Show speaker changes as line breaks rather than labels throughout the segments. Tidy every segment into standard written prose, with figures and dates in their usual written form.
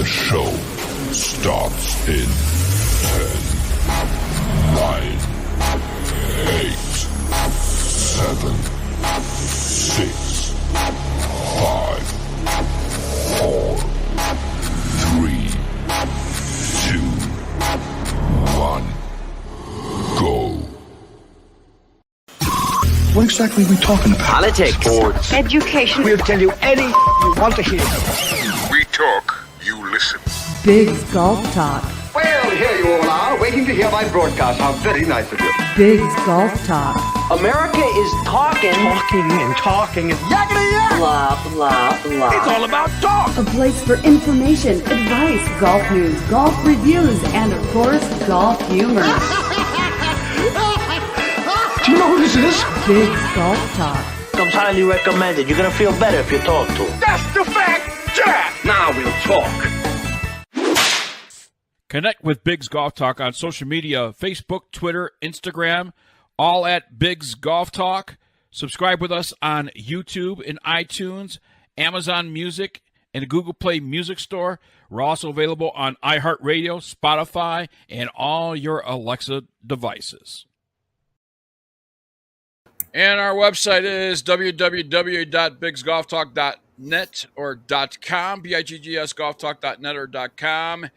The show starts in 10, 9, 8, 7, 6, 5, 4, 3, 2, 1, go.
What exactly are we talking about?
Politics, sports,
education.
We'll tell you anything you want to hear.
We talk, you listen.
Big's Golf Talk.
Well, here you all are, waiting to hear my broadcast. How very nice of you.
Big's Golf Talk.
America is talking and yakety yak.
Blah, blah, blah.
It's all about talk.
A place for information, advice, golf news, golf reviews, and of course, golf humor.
Do you know who this is?
Big's Golf Talk.
Comes highly recommended. You're gonna feel better if you talk to him.
That's the fact, Jack. Now we'll talk.
Connect with Big's Golf Talk on social media, Facebook, Twitter, Instagram, all at Big's Golf Talk. Subscribe with us on YouTube and iTunes, Amazon Music, and the Google Play Music Store. We're also available on iHeartRadio, Spotify, and all your Alexa devices. And our website is www.bigsgolftalk.net or .com, BIGGSgolftalk.net or .com.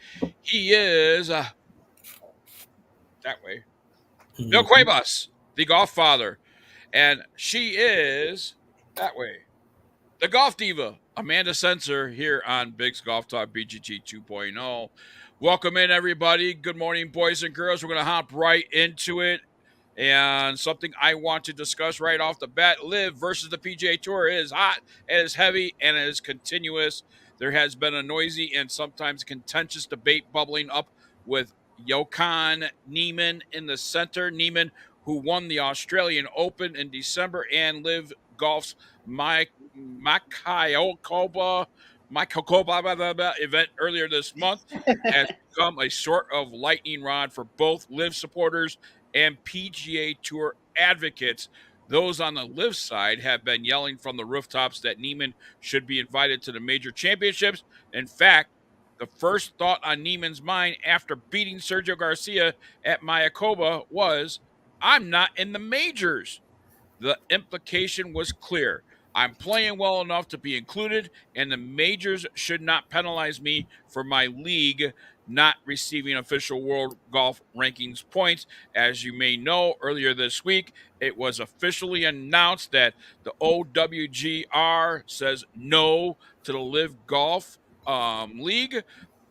He is, that way, Bill Cuevas, the golf father. And she is, that way, the golf diva, Amanda Sensor, here on Big's Golf Talk BGT 2.0. Welcome in, everybody. Good morning, boys and girls. We're going to hop right into it. And something I want to discuss right off the bat, LIV versus the PGA Tour is hot, it is heavy, and it is continuous. There has been a noisy and sometimes contentious debate bubbling up with Johan Niemann in the center. Niemann, who won the Australian Open in December, and LIV Golf's Mayakoba event earlier this month, has become a sort of lightning rod for both LIV supporters and PGA Tour advocates. Those on the LIV side have been yelling from the rooftops that Niemann should be invited to the major championships. In fact, the first thought on Niemann's mind after beating Sergio Garcia at Mayakoba was, I'm not in the majors. The implication was clear. I'm playing well enough to be included, and the majors should not penalize me for my league not receiving official World Golf Rankings points. As you may know, earlier this week, it was officially announced that the OWGR says no to the LIV Golf League.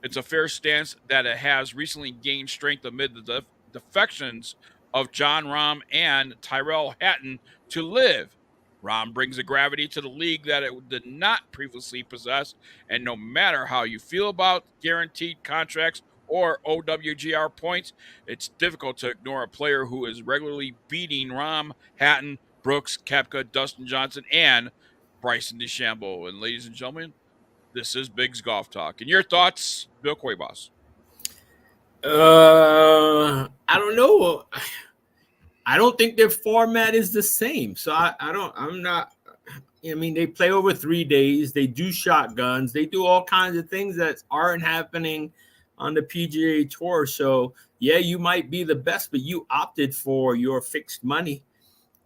It's a fair stance that it has recently gained strength amid the defections of John Rahm and Tyrrell Hatton to LIV. Rahm brings a gravity to the league that it did not previously possess, and no matter how you feel about guaranteed contracts or OWGR points, it's difficult to ignore a player who is regularly beating Rahm, Hatton, Brooks, Koepka, Dustin Johnson, and Bryson DeChambeau. And ladies and gentlemen, this is Big's Golf Talk. And your thoughts, Bill Cuevas?
I don't know. I don't think their format is the same. So I'm not, I mean, they play over 3 days. They do shotguns. They do all kinds of things that aren't happening on the PGA Tour. So, yeah, you might be the best, but you opted for your fixed money.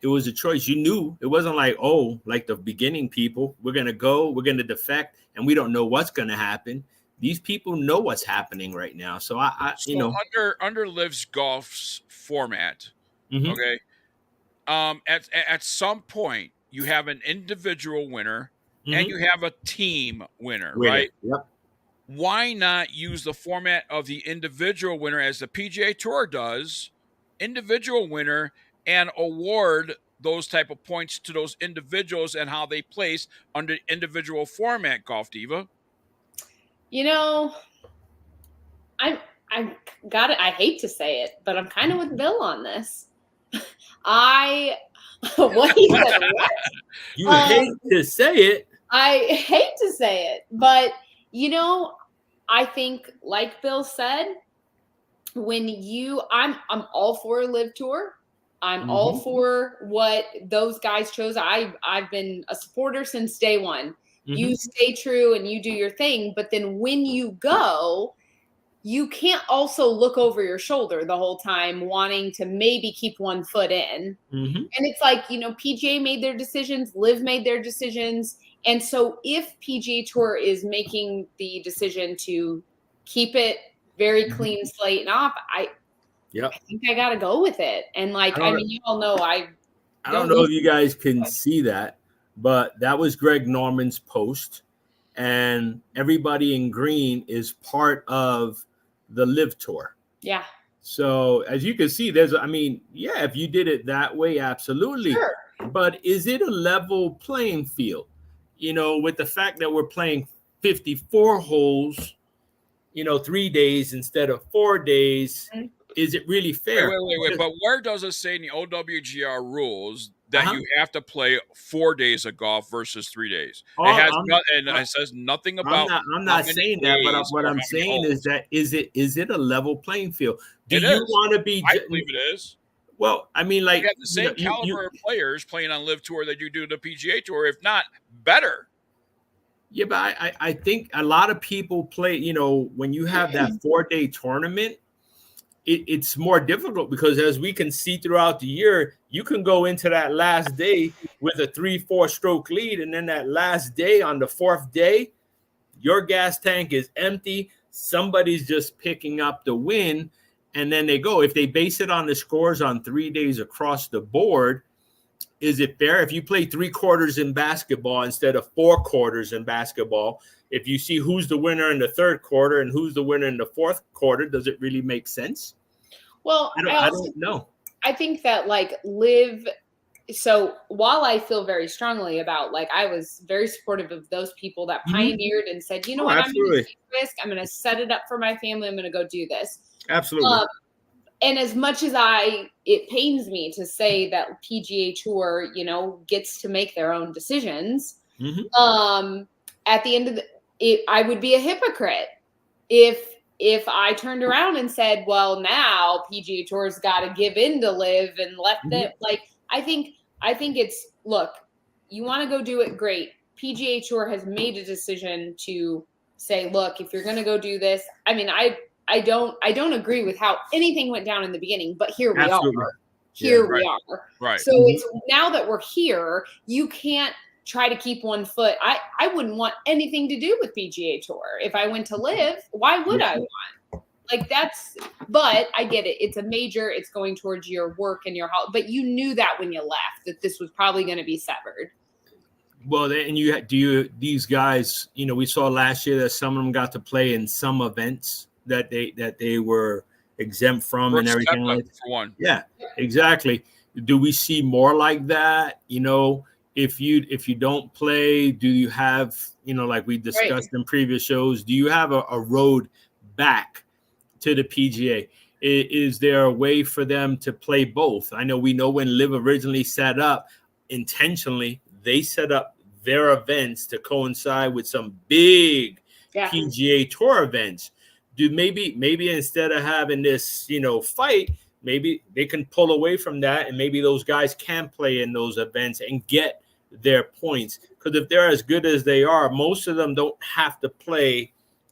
It was a choice. You knew. It wasn't like, oh, like the beginning people, we're going to go, we're going to defect, and we don't know what's going to happen. These people know what's happening right now. So,
under LIV's Golf's format,
mm-hmm.
Okay. At some point, you have an individual winner and you have a team winner, right?
Yep.
Why not use the format of the individual winner as the PGA Tour does, individual winner, and award those type of points to those individuals and how they place under individual format, Golf Diva?
You know, I got it. I hate to say it, but I'm kind of with Bill on this. What he said. What?
You hate to say it.
I hate to say it, but you know, I think, like Bill said, I'm all for a LIV Tour. I'm all for what those guys chose. I've been a supporter since day one. You stay true and you do your thing. But then when you go, you can't also look over your shoulder the whole time wanting to maybe keep one foot in. And it's like, PGA made their decisions, Liv made their decisions. And so if PGA Tour is making the decision to keep it very clean slate and off, I think I got to go with it. And you all know, I
don't know if you guys can see that, but that was Greg Norman's post, and everybody in green is part of the Live Tour.
Yeah.
So as you can see, if you did it that way, absolutely.
Sure.
But is it a level playing field? With the fact that we're playing 54 holes, 3 days instead of 4 days, is it really fair?
Wait. But where does it say in the OWGR rules that you have to play 4 days of golf versus 3 days? It says nothing about.
I'm not saying that, but what I'm saying is that is it a level playing field? Do you want to be?
I believe it is.
Well, you got
the same caliber of players playing on Live Tour that you do the PGA Tour, if not better.
Yeah, but I think a lot of people play. When you have that 4-day tournament, it's more difficult because as we can see throughout the year, you can go into that last day with a 3-4 stroke lead. And then that last day on the 4th day, your gas tank is empty. Somebody's just picking up the win. And then they go. If they base it on the scores on 3 days across the board, is it fair? If you play 3 quarters in basketball instead of 4 quarters in basketball, if you see who's the winner in the 3rd quarter and who's the winner in the 4th quarter, does it really make sense?
Well,
I don't know.
I think that Live. So while I feel very strongly about I was very supportive of those people that pioneered and said, what,
absolutely.
I'm going to take risk. I'm going to set it up for my family. I'm going to go do this.
Absolutely.
And as much as it pains me to say that PGA Tour, gets to make their own decisions. At the end of I would be a hypocrite if I turned around and said, well, now PGA Tour's got to give in to Live and let them I think it's, look, you want to go do it, great. PGA Tour has made a decision to say, look, if you're going to go do this, I don't agree with how anything went down in the beginning, but here we are. We are.
Right.
So it's now that we're here, you can't try to keep one foot. I wouldn't want anything to do with PGA Tour. If I went to Live, why would I want? But I get it. It's a major, it's going towards your work and your health. But you knew that when you left, that this was probably going to be severed.
Well, and these guys, we saw last year that some of them got to play in some events that they were exempt from and everything like that.
For one.
Yeah, exactly. Do we see more like that? If you don't play, do you have, like we discussed in previous shows, do you have a road back to the PGA? Is there a way for them to play both? We know when Liv originally set up intentionally, they set up their events to coincide with some big PGA Tour events. Do maybe instead of having this, fight, maybe they can pull away from that, and maybe those guys can play in those events and get their points. Because if they're as good as they are, most of them don't have to play,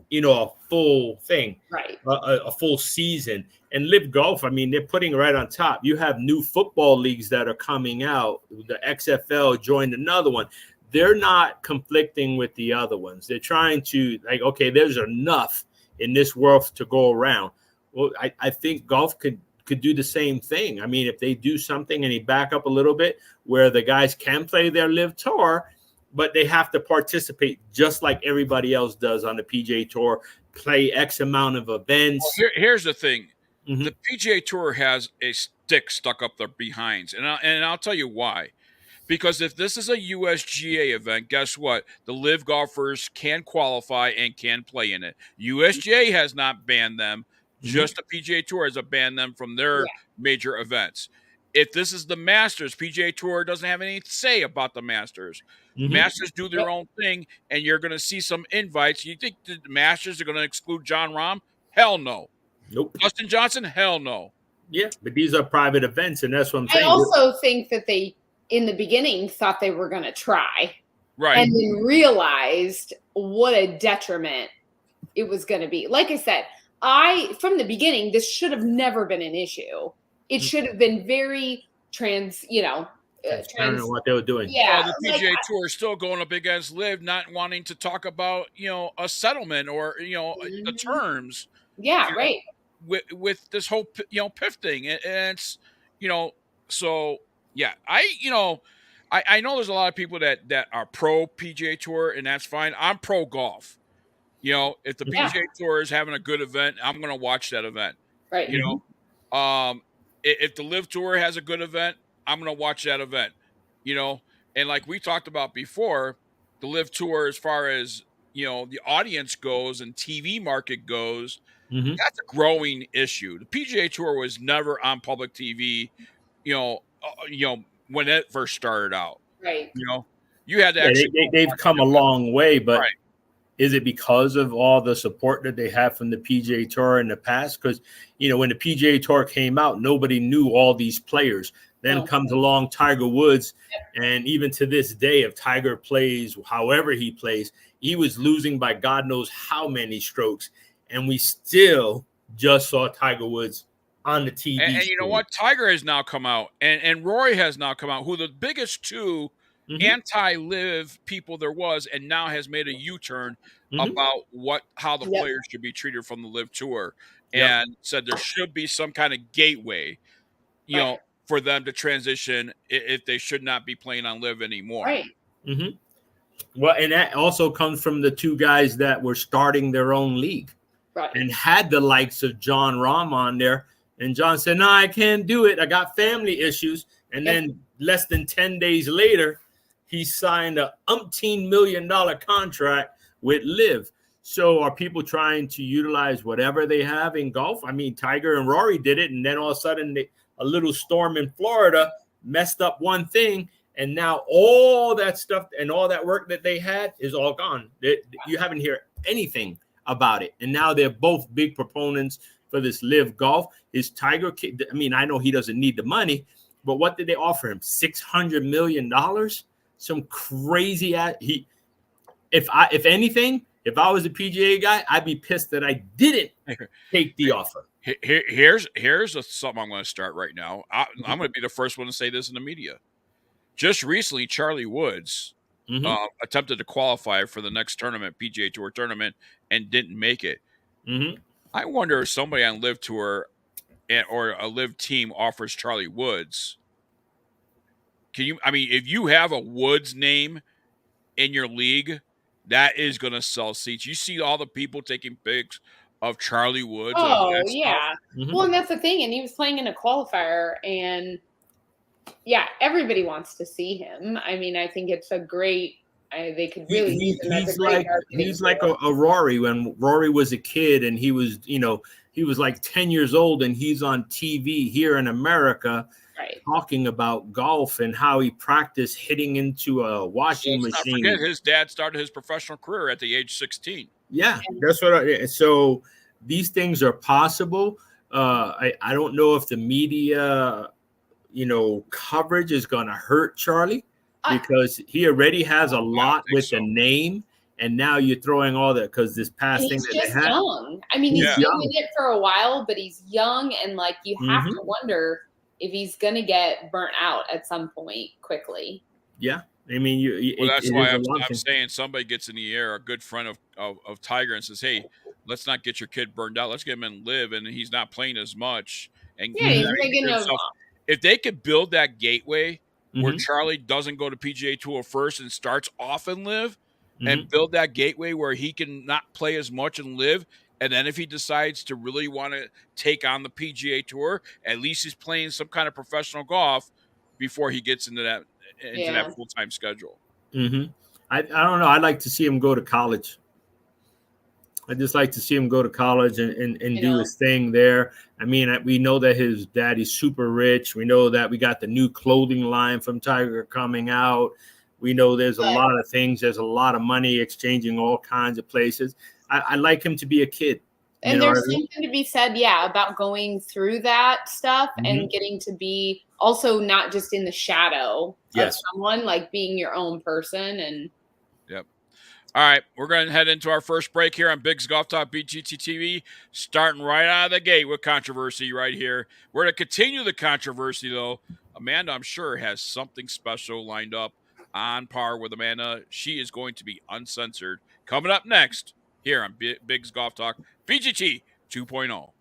a full thing,
right?
A full season. And Live Golf, they're putting right on top. You have new football leagues that are coming out. The XFL joined another one. They're not conflicting with the other ones. They're trying to okay, there's enough in this world to go around. Well, I think golf could do the same thing. If they do something and they back up a little bit where the guys can play their Live Tour, but they have to participate just like everybody else does on the PGA Tour, play X amount of events.
Well, here's the thing. The PGA Tour has a stick stuck up their behinds, and I'll tell you why. Because if this is a USGA event, guess what? The Live golfers can qualify and can play in it. USGA has not banned them. Just the PGA Tour has banned them from their major events. If this is the Masters, PGA Tour doesn't have any to say about the Masters. Masters do their own thing, and you're going to see some invites. You think the Masters are going to exclude John Rahm? Hell no.
Nope.
Dustin Johnson? Hell no.
Yeah, but these are private events, and that's what I'm saying.
I also think that they, in the beginning, thought they were going to try.
Right.
And then realized what a detriment it was going to be. Like I said, from the beginning, this should have never been an issue. It should have been very I don't
know what they were doing.
Yeah.
Well, the PGA Tour is still going up against Liv, not wanting to talk about, a settlement or, the terms.
Yeah, right.
With this whole, PIF thing. And it's, so yeah, I know there's a lot of people that are pro PGA Tour, and that's fine. I'm pro golf. If the PGA Tour is having a good event, I'm going to watch that event.
Right.
If the Live Tour has a good event, I'm going to watch that event. And like we talked about before, the Live Tour, as far as the audience goes and TV market goes, that's a growing issue. The PGA Tour was never on public TV, when it first started out.
Right.
You had to actually.
They've come a long way, but
right.
Is it because of all the support that they have from the PGA Tour in the past? Because, when the PGA Tour came out, nobody knew all these players. Then comes along Tiger Woods. And even to this day, if Tiger plays however he plays, he was losing by God knows how many strokes. And we still just saw Tiger Woods on the TV.
And you know what? Tiger has now come out, and Rory has now come out, who the biggest two anti-live people there was, and now has made a U-turn about how the players should be treated from the Live Tour, and said there should be some kind of gateway, for them to transition if they should not be playing on Live anymore.
Right.
Well, and that also comes from the two guys that were starting their own league, and had the likes of John Rahm on there. And John said, "No, I can't do it. I got family issues." And then less than 10 days later, he signed a $umpteen million contract with Liv. So are people trying to utilize whatever they have in golf? I mean, Tiger and Rory did it, and then all of a sudden a little storm in Florida messed up one thing, and now all that stuff and all that work that they had is all gone. You haven't heard anything about it. And now they're both big proponents for this Live Golf. Is Tiger, I mean, I know he doesn't need the money, but what did they offer him? $600 million? Some crazy if I was a PGA guy, I'd be pissed that I didn't take the offer.
Here's something I'm going to start right now. I'm going to be the first one to say this in the media. Just recently, Charlie Woods attempted to qualify for the next tournament, PGA Tour tournament, and didn't make it. I wonder if somebody on Live Tour or a Live team offers Charlie Woods. If you have a Woods name in your league, that is going to sell seats. You see all the people taking pics of Charlie Woods.
Oh, yeah. Well, and that's the thing. And he was playing in a qualifier, and everybody wants to see him. I mean, I think it's a great. They could really use him as a great
he's like a Rory. When Rory was a kid, and he was, he was like 10 years old, and he's on TV here in America, talking about golf and how he practiced hitting into a washing machine.
Not forget, his dad started his professional career at the age 16.
Yeah, that's what. So these things are possible. I don't know if the media, coverage is going to hurt Charlie, because he already has a lot with the name, and now you're throwing all that because this past thing that they had.
Young. I mean, he's been in it for a while, but he's young, and you have to wonder if he's going to get burnt out at some point quickly.
Yeah. I mean,
that's why I'm saying somebody gets in the air, a good friend of Tiger, and says, "Hey, let's not get your kid burned out. Let's get him in Live," and he's not playing as much. And
he's making
if they could build that gateway where Charlie doesn't go to PGA Tour first and starts off in Live, and build that gateway where he can not play as much and Live, and then if he decides to really want to take on the PGA Tour, at least he's playing some kind of professional golf before he gets into that full-time schedule.
I don't know. I'd like to see him go to college. I'd just like to see him go to college and do his thing there. I mean, we know that his daddy's super rich. We know that we got the new clothing line from Tiger coming out. We know there's a lot of things. There's a lot of money exchanging all kinds of places. I like him to be a kid.
And there's something to be said, about going through that stuff and getting to be also not just in the shadow of someone, being your own person. And
Yep. All right, we're going to head into our first break here on Big's Golf Talk BGT TV, starting right out of the gate with controversy right here. We're going to continue the controversy, though. Amanda, I'm sure, has something special lined up on par with Amanda. She is going to be uncensored. Coming up next here on Big's Golf Talk BGT 2.0.